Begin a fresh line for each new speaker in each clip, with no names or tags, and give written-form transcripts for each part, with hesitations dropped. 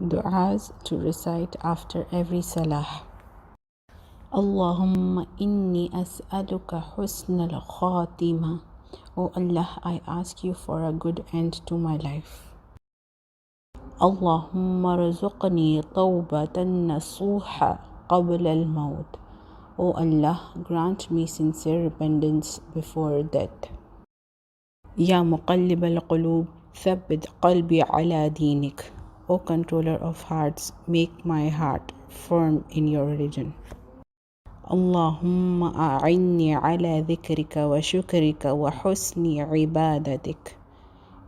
Du'as to recite after every salah. Allahumma inni as'aluka husnal khatima. O Allah, I ask you for a good end to my life. Allahumma rzuqni tawbatan nasuha qabla al-maut. O Allah, grant me sincere repentance before death. Ya muqallib al-qulub, thabbit qalbi ala dinik. O controller of hearts, make my heart firm in your religion. Allahumma a'inni ala dhikrika wa shukrika wa husni ibadatik.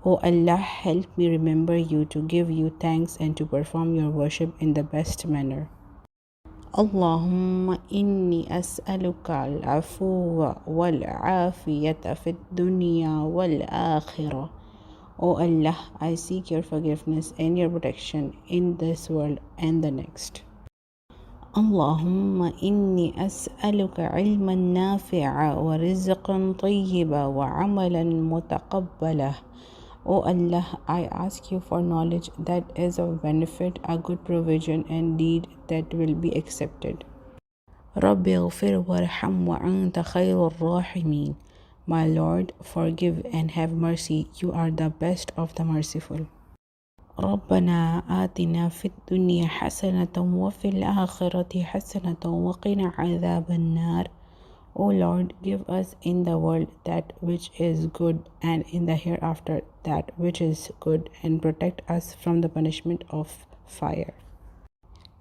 O Allah, help me remember you, to give you thanks and to perform your worship in the best manner. Allahumma inni as'aluka al-afwa wal-afiyata fid dunya wal-akhirah. O Allah, I seek your forgiveness and your protection in this world and the next. Allahumma inni as'aluka ilman nafi'a wa rizqan tayyiba wa amalan mutaqabbala. O Allah, I ask you for knowledge that is of benefit, a good provision and deed that will be accepted. Rabbi ighfir warham wa anta khayrul rahimin. My Lord, forgive and have mercy. You are the best of the merciful. ربنا آتنا في الدنيا حسنة وفي الآخرة حسنة وقنا عذاب النار. O Lord, give us in the world that which is good, and in the hereafter that which is good, and protect us from the punishment of fire.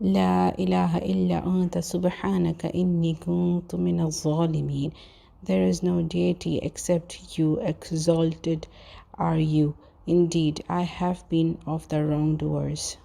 La ilaha illa anta subhanaka inni kuntu min al-zalimin. There is no deity except you, exalted are you. Indeed, I have been of the wrongdoers.